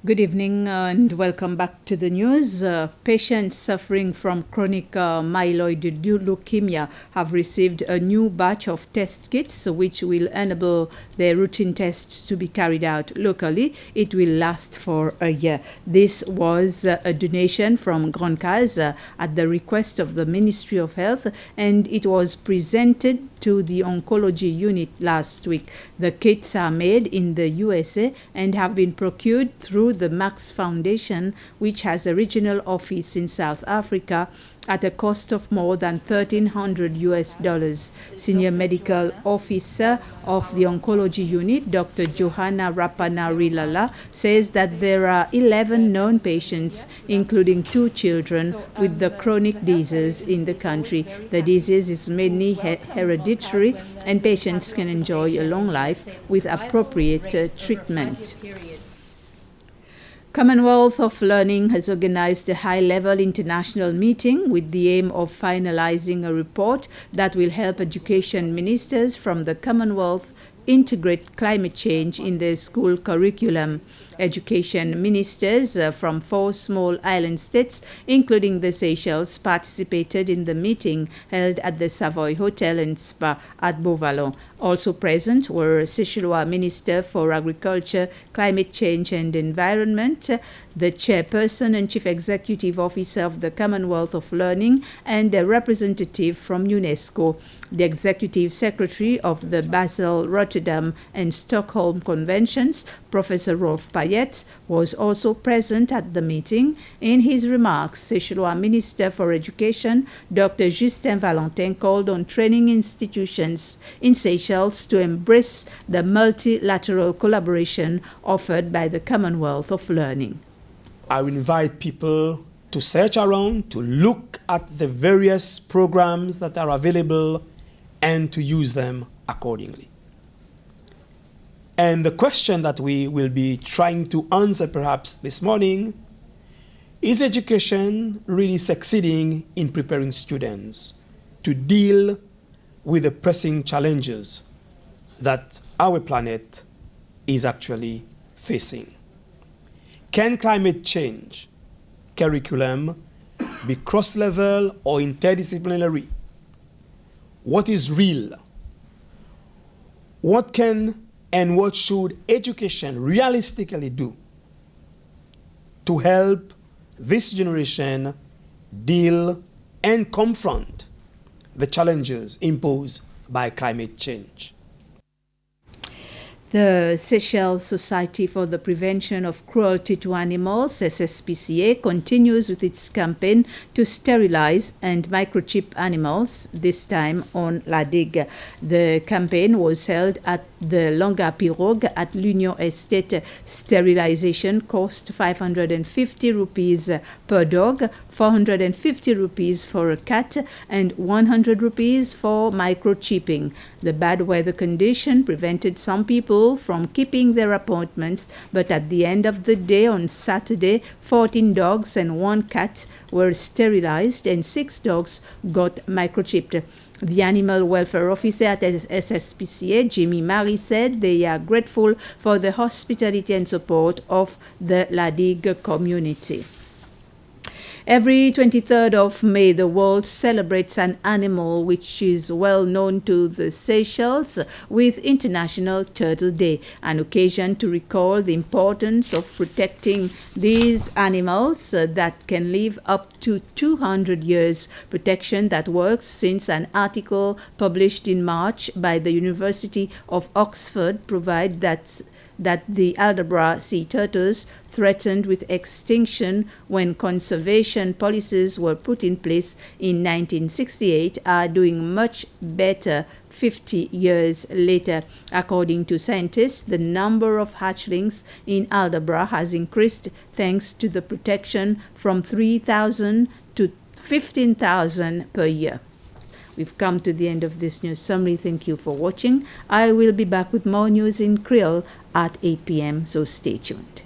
Good evening and welcome back to the news. Patients suffering from chronic myeloid leukemia have received a new batch of test kits which will enable their routine tests to be carried out locally. It will last for a year. This was a donation from Grand Case at the request of the Ministry of Health, and it was presented to the oncology unit last week. The kits are made in the USA and have been procured through the Max Foundation, which has a regional office in South Africa, at a cost of more than $1,300. Senior medical officer of the oncology unit, Dr. Johanna Rapanarilala, says that there are 11 known patients, including 2 children, with the chronic disease in the country. The disease is mainly hereditary, and patients can enjoy a long life with appropriate treatment. Commonwealth of Learning has organized a high-level international meeting with the aim of finalizing a report that will help education ministers from the Commonwealth integrate climate change in their school curriculum. Education ministers from 4 small island states, including the Seychelles, participated in the meeting held at the Savoy Hotel and Spa at Beauvallon. Also present were Seychellois Minister for Agriculture, Climate Change and Environment, the Chairperson and Chief Executive Officer of the Commonwealth of Learning, and a representative from UNESCO. The Executive Secretary of the Basel, Rotterdam and Stockholm Conventions, Professor Rolf Payet, was also present at the meeting. In his remarks, Seychellois Minister for Education, Dr. Justin Valentin, called on training institutions in Seychelles to embrace the multilateral collaboration offered by the Commonwealth of Learning. I will invite people to search around, to look at the various programs that are available and to use them accordingly. And the question that we will be trying to answer perhaps this morning is education really succeeding in preparing students to deal with the pressing challenges that our planet is actually facing? Can climate change curriculum be cross-level or interdisciplinary? What is real? What can and what should education realistically do to help this generation deal and confront the challenges imposed by climate change? The Seychelles Society for the Prevention of Cruelty to Animals, SSPCA, continues with its campaign to sterilize and microchip animals, this time on La Digue. The campaign was held at the Longa Pirogue at l'Union Estate. Sterilization cost 550 rupees per dog, 450 rupees for a cat, and 100 rupees for microchipping. The bad weather condition prevented some people from keeping their appointments, but at the end of the day on Saturday, 14 dogs and 1 cat were sterilized and 6 dogs got microchipped. The animal welfare officer at SSPCA, Jimmy Marie, said they are grateful for the hospitality and support of the La Digue community. Every 23rd of May, the world celebrates an animal which is well known to the Seychelles with International Turtle Day, an occasion to recall the importance of protecting these animals that can live up to 200 years, protection that works since an article published in March by the University of Oxford provide that the Aldabra sea turtles threatened with extinction when conservation policies were put in place in 1968 are doing much better 50 years later. According to scientists, the number of hatchlings in Aldabra has increased thanks to the protection from 3,000 to 15,000 per year. We've come to the end of this news summary. Thank you for watching. I will be back with more news in Creole at 8 p.m., so stay tuned.